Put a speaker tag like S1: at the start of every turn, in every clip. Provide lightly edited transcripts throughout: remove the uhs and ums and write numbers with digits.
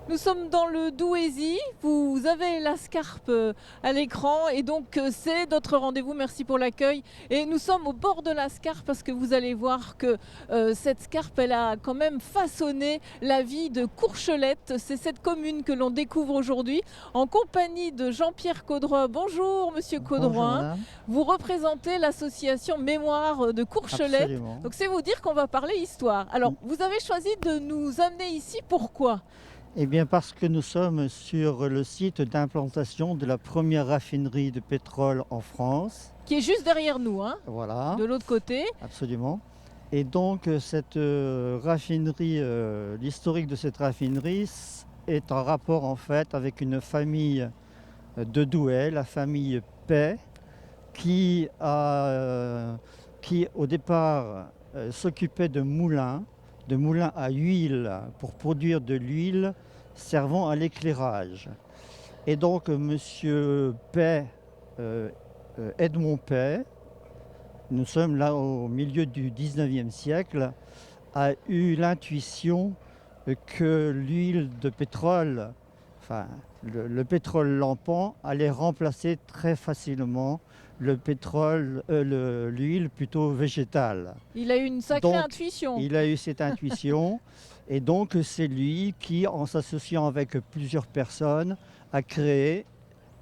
S1: Nous sommes dans le Douaisis, vous avez la Scarpe à l'écran et donc c'est notre rendez-vous, merci pour l'accueil. Et nous sommes au bord de la Scarpe parce que vous allez voir que cette Scarpe, elle a quand même façonné la vie de Courchelette. C'est cette commune que l'on découvre aujourd'hui en compagnie de Jean-Pierre Caudroy. Bonjour Monsieur
S2: Bonjour
S1: Caudroy,
S2: madame.
S1: vous représentez l'association Mémoire de Courchelette.
S2: Absolument.
S1: Donc c'est vous dire qu'on va parler histoire. Alors vous avez choisi de nous amener ici, pourquoi ?
S2: Eh bien parce que nous sommes sur le site d'implantation de la première raffinerie de pétrole en France.
S1: Qui est juste derrière nous, hein,
S2: Voilà,
S1: de l'autre côté.
S2: absolument. Et donc cette raffinerie, l'historique de cette raffinerie est en rapport en fait avec une famille de Douai, la famille Pey, qui au départ s'occupait de moulins à huile pour produire de l'huile servant à l'éclairage. Et donc monsieur Pey, Edmond Pey, nous sommes là au milieu du 19e siècle, a eu l'intuition que l'huile de pétrole, enfin le pétrole lampant, allait remplacer très facilement l'huile plutôt végétale.
S1: Il a eu une sacrée
S2: Donc,
S1: intuition.
S2: il a eu cette intuition et donc c'est lui qui, en s'associant avec plusieurs personnes, a créé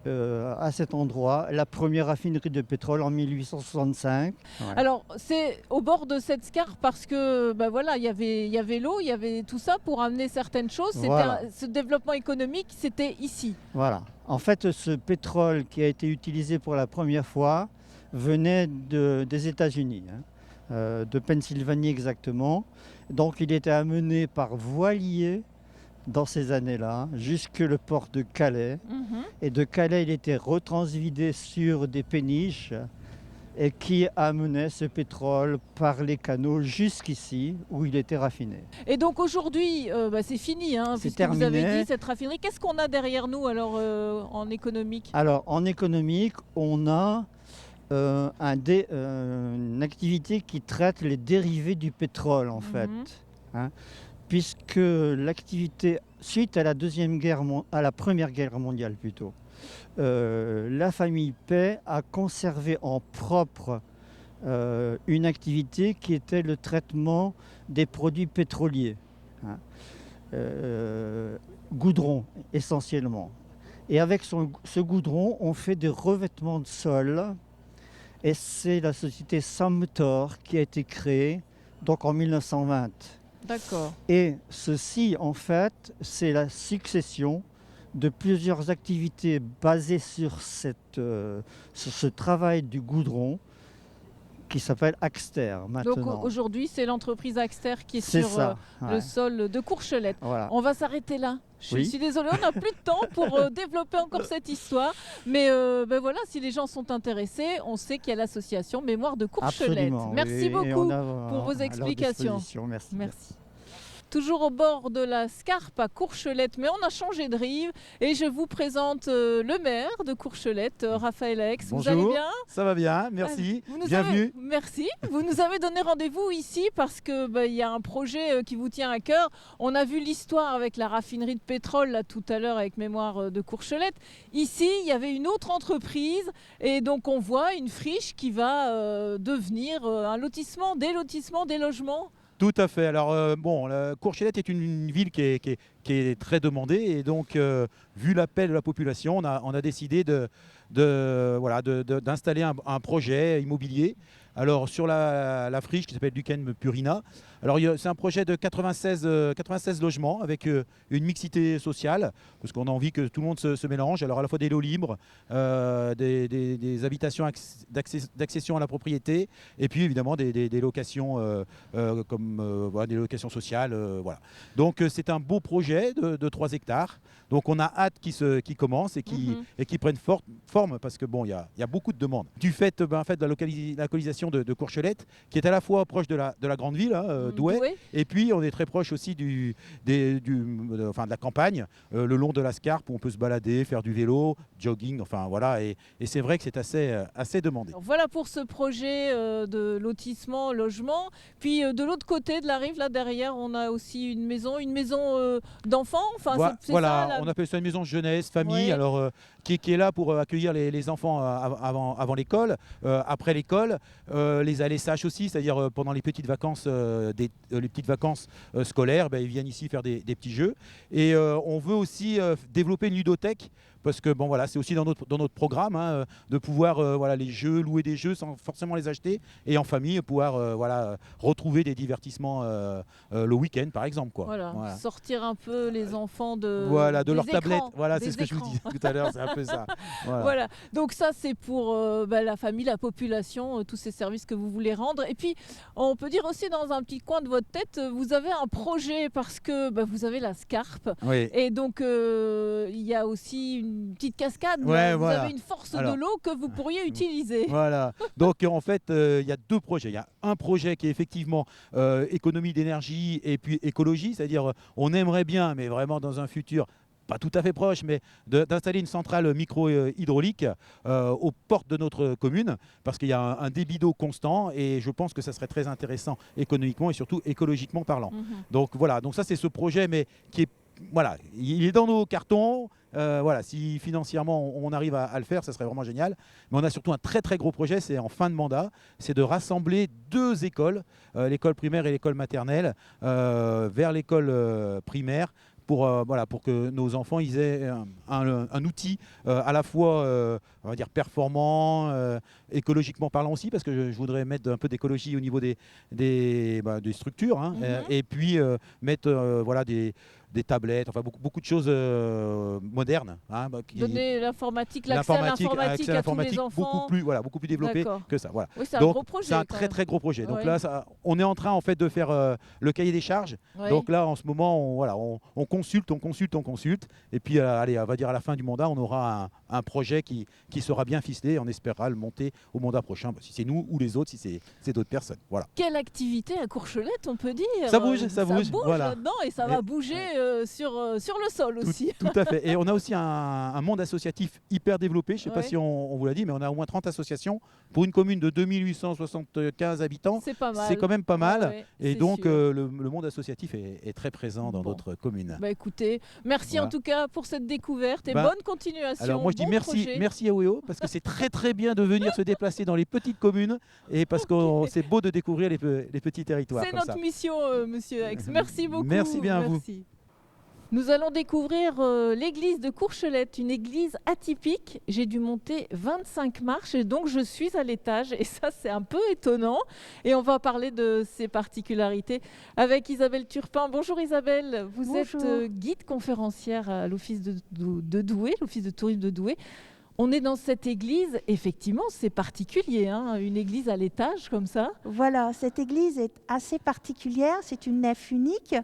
S2: à cet endroit la première raffinerie de pétrole en 1865. Ouais.
S1: Alors c'est au bord de cette Scarpe parce que voilà, il y avait l'eau, il y avait tout ça pour amener certaines choses.
S2: Voilà.
S1: Ce développement économique, c'était ici.
S2: Voilà. En fait, ce pétrole qui a été utilisé pour la première fois venait des États-Unis, de Pennsylvanie exactement. Donc il était amené par voilier dans ces années-là jusque le port de Calais. Et de Calais, il était retransvidé sur des péniches et qui amenait ce pétrole par les canaux jusqu'ici où il était raffiné.
S1: Et donc aujourd'hui, c'est fini, hein,
S2: C'est
S1: puisque
S2: terminé.
S1: vous avez dit cette raffinerie. Qu'est-ce qu'on a derrière nous alors en économique ?
S2: Alors en économique, on a une activité qui traite les dérivés du pétrole en fait. Hein, puisque l'activité, suite à la Première Guerre mondiale plutôt, la famille Pey a conservé en propre une activité qui était le traitement des produits pétroliers, hein, goudron essentiellement. Et avec ce goudron, on fait des revêtements de sol. Et c'est la société Samtor qui a été créée donc en 1920.
S1: D'accord.
S2: Et ceci, en fait, c'est la succession de plusieurs activités basées sur ce travail du goudron qui s'appelle Axter maintenant.
S1: Donc aujourd'hui, c'est l'entreprise Axter qui est
S2: C'est
S1: sur
S2: ça,
S1: le
S2: ouais.
S1: sol de Courchelette.
S2: Voilà.
S1: On va s'arrêter là. Je
S2: Oui.
S1: suis désolée, on n'a plus de temps pour développer encore cette histoire. Mais voilà, si les gens sont intéressés, on sait qu'il y a l'association Mémoire de Courchelette.
S2: Absolument,
S1: Merci
S2: oui, et
S1: beaucoup
S2: on a
S1: pour vos
S2: à leur
S1: explications.
S2: disposition. Merci.
S1: Merci. Toujours au bord de la Scarpe à Courchelette, mais on a changé de rive et je vous présente le maire de Courchelette, Raphaël Aix. Vous allez
S3: Bonjour,
S1: bien ?
S3: ça va bien, merci,
S1: Vous nous
S3: bienvenue.
S1: Merci. Vous nous avez donné rendez-vous ici parce que y a un projet qui vous tient à cœur. On a vu l'histoire avec la raffinerie de pétrole là tout à l'heure avec Mémoire de Courchelette. Ici, il y avait une autre entreprise et donc on voit une friche qui va devenir un lotissement, des logements.
S3: Tout à fait. Alors, Courchelette est une ville qui est très demandée et donc, vu l'appel de la population, on a décidé d'installer un projet immobilier. Alors, sur la friche qui s'appelle Duquesne Purina. Alors, c'est un projet de 96 logements avec une mixité sociale, parce qu'on a envie que tout le monde se mélange. Alors, à la fois des lots libres, des habitations d'accession à la propriété, et puis évidemment des locations des locations sociales. Voilà. Donc, c'est un beau projet de 3 hectares. Donc, on a hâte qu'il commence et qu'il prenne forme forme parce que bon, il y a beaucoup de demandes. Du fait, en fait de la localisation de Courchelette, qui est à la fois proche de la grande ville, Douai, et puis on est très proche aussi de la campagne, le long de la Scarpe où on peut se balader, faire du vélo, jogging, enfin voilà, et c'est vrai que c'est assez demandé.
S1: Alors, voilà pour ce projet de lotissement, logement. Puis de l'autre côté de la rive, là derrière, on a aussi une maison d'enfants. Enfin, c'est
S3: voilà,
S1: ça,
S3: on appelle ça une maison de jeunesse, famille,
S1: Oui.
S3: alors qui est là pour accueillir les enfants avant l'école, après l'école, les alessages aussi, c'est-à-dire pendant les petites vacances, les petites vacances scolaires, ils viennent ici faire des petits jeux. Et on veut aussi développer une ludothèque. Parce que bon, voilà, c'est aussi dans notre programme de pouvoir les jeux, louer des jeux sans forcément les acheter et en famille pouvoir retrouver des divertissements le week-end par exemple.
S1: Voilà. Sortir un peu les enfants de
S3: leur
S1: écrans,
S3: tablette. Voilà, c'est ce que je
S1: écrans.
S3: vous disais tout à l'heure, c'est un peu ça.
S1: Voilà. Donc ça c'est pour la famille, la population, tous ces services que vous voulez rendre. Et puis on peut dire aussi dans un petit coin de votre tête, vous avez un projet parce que vous avez la Scarpe.
S3: Oui.
S1: Et donc il y a aussi une petite cascade. Vous avez une force de l'eau que vous pourriez utiliser.
S3: Voilà. Donc en fait, il y a deux projets. Il y a un projet qui est effectivement économie d'énergie et puis écologie, c'est-à-dire on aimerait bien, mais vraiment dans un futur pas tout à fait proche, mais d'installer une centrale micro-hydraulique aux portes de notre commune, parce qu'il y a un débit d'eau constant et je pense que ça serait très intéressant économiquement et surtout écologiquement parlant. Donc voilà, donc ça c'est ce projet, mais qui est il est dans nos cartons. Si financièrement on arrive à le faire, ça serait vraiment génial. Mais on a surtout un très très gros projet, c'est en fin de mandat, c'est de rassembler deux écoles, l'école primaire et l'école maternelle, vers l'école primaire. Pour que nos enfants ils aient un outil à la fois on va dire performant, écologiquement parlant aussi, parce que je voudrais mettre un peu d'écologie au niveau des structures, et puis mettre des tablettes, enfin beaucoup de choses modernes.
S1: Donner l'informatique, l'accès à l'informatique à tous les enfants.
S3: Beaucoup plus développé que ça. Voilà.
S1: Oui, c'est un
S3: donc
S1: gros projet.
S3: C'est un très très gros projet. Donc là, on est en train en fait de faire le cahier des charges. Donc là, en ce moment, on consulte. Et puis, on va dire à la fin du mandat, on aura un projet qui sera bien ficelé. On espérera le monter au mandat prochain, si c'est nous ou les autres, si c'est d'autres personnes. Voilà.
S1: Quelle activité à Courchelette, on peut dire.
S3: Ça bouge. Voilà.
S1: Là-dedans et ça va bouger sur le sol aussi.
S3: Tout à fait. Et on a aussi un monde associatif hyper développé. Je ne sais pas si on vous l'a dit, mais on a au moins 30 associations. Pour une commune de 2875 habitants,
S1: c'est pas mal.
S3: C'est quand même pas mal.
S1: Ouais,
S3: et donc, le monde associatif est très présent dans notre commune.
S1: Écoutez, merci en tout cas pour cette découverte et bonne continuation.
S3: Alors moi je dis merci à OEO parce que c'est très très bien de venir se déplacer dans les petites communes et parce que c'est beau de découvrir les petits territoires.
S1: C'est notre mission, monsieur Aix. Merci beaucoup.
S3: Merci bien à vous.
S1: Nous allons découvrir l'église de Courchelette, une église atypique. J'ai dû monter 25 marches et donc je suis à l'étage et ça c'est un peu étonnant. Et on va parler de ses particularités avec Isabelle Turpin. Bonjour Isabelle, vous êtes guide conférencière à l'office de Douai, l'office de tourisme de Douai. On est dans cette église, effectivement, c'est particulier, une église à l'étage comme ça.
S4: Voilà, cette église est assez particulière, c'est une nef unique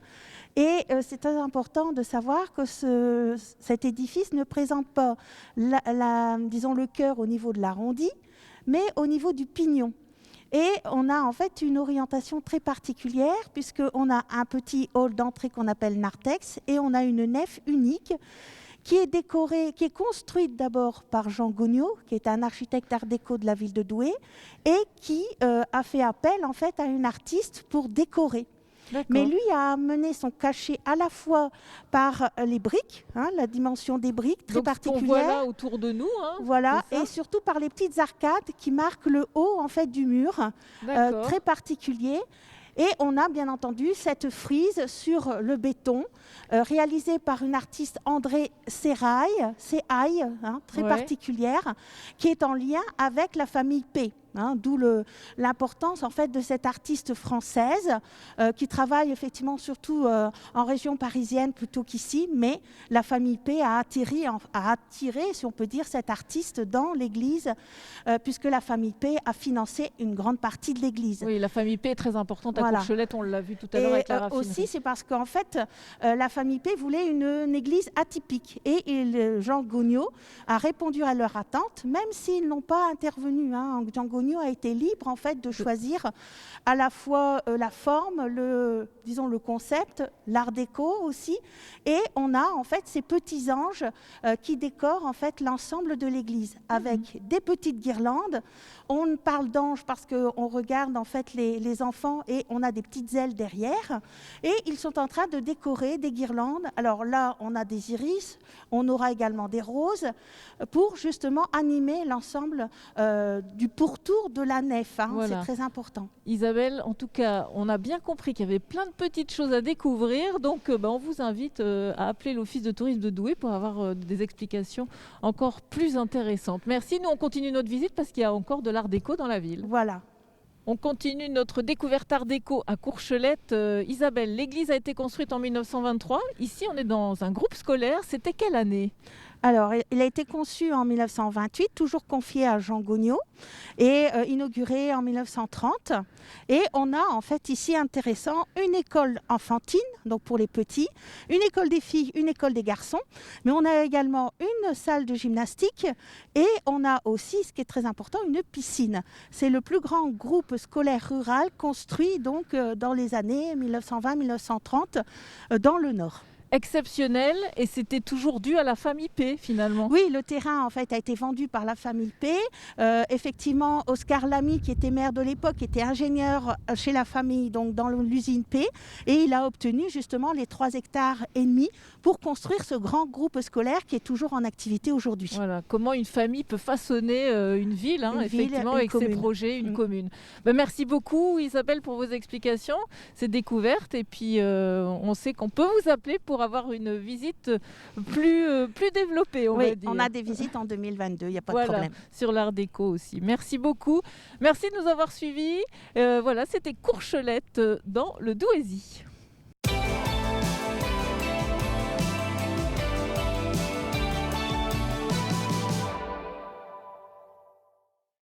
S4: et c'est très important de savoir que cet édifice ne présente pas disons, le chœur au niveau de l'arrondi, mais au niveau du pignon. Et on a en fait une orientation très particulière puisqu'on a un petit hall d'entrée qu'on appelle narthex et on a une nef unique qui est construite d'abord par Jean Gognaud, qui est un architecte art déco de la ville de Douai, et qui a fait appel en fait à une artiste pour décorer. Mais lui a amené son cachet à la fois par les briques, la dimension des briques très particulière.
S1: Donc, on voit là autour de nous.
S4: Voilà, et surtout par les petites arcades qui marquent le haut en fait du mur, très particulier. Et on a bien entendu cette frise sur le béton réalisée par une artiste André Sérail, très particulière, qui est en lien avec la famille P. hein, d'où l'importance en fait de cette artiste française qui travaille effectivement surtout en région parisienne plutôt qu'ici, mais la famille P a attiré, si on peut dire, cette artiste dans l'église, puisque la famille P a financé une grande partie de l'église.
S1: Oui, la famille P est très importante à
S4: Voilà.
S1: Courchelette, on l'a vu tout à l'heure avec la raffinerie.
S4: Aussi, c'est parce qu'en fait, la famille P voulait une église atypique. Et Jean Gognaud a répondu à leur attente, même s'ils n'ont pas intervenu. Hein. Jean Gognaud a été libre en fait de choisir à la fois la forme, le concept, l'art déco aussi. Et on a en fait ces petits anges qui décorent en fait l'ensemble de l'église avec des petites guirlandes. On parle d'anges parce qu'on regarde en fait les enfants et on a des petites ailes derrière. Et ils sont en train de décorer des guirlandes. Alors là, on a des iris, on aura également des roses pour justement animer l'ensemble du pourtour de la nef. Hein.
S1: Voilà.
S4: C'est très important.
S1: Isabelle, en tout cas, on a bien compris qu'il y avait plein de petites choses à découvrir. Donc, on vous invite à appeler l'Office de tourisme de Douai pour avoir des explications encore plus intéressantes. Merci. Nous, on continue notre visite parce qu'il y a encore de l'art déco dans la ville.
S4: Voilà.
S1: On continue notre découverte art déco à Courchelette. Isabelle, l'église a été construite en 1923. Ici, on est dans un groupe scolaire. C'était quelle année ?
S4: Alors, il a été conçu en 1928, toujours confié à Jean Gognaud, et inauguré en 1930. Et on a en fait ici intéressant une école enfantine, donc pour les petits, une école des filles, une école des garçons, mais on a également une salle de gymnastique et on a aussi, ce qui est très important, une piscine. C'est le plus grand groupe scolaire rural construit donc dans les années 1920-1930 dans le Nord.
S1: Exceptionnel, et c'était toujours dû à la famille P finalement.
S4: Oui, le terrain en fait a été vendu par la famille P. Effectivement, Oscar Lamy, qui était maire de l'époque, était ingénieur chez la famille, donc dans l'usine P, et il a obtenu justement les 3,5 hectares pour construire ce grand groupe scolaire qui est toujours en activité aujourd'hui.
S1: Voilà, comment une famille peut façonner une ville, hein, effectivement, avec ses projets, une commune. Merci beaucoup Isabelle pour vos explications, ces découvertes, et puis on sait qu'on peut vous appeler pour avoir une visite plus développée, on va dire.
S4: On a des visites en 2022, il n'y a pas de problème.
S1: Sur l'art déco aussi. Merci beaucoup. Merci de nous avoir suivis. C'était Courchelette dans le Douaisis.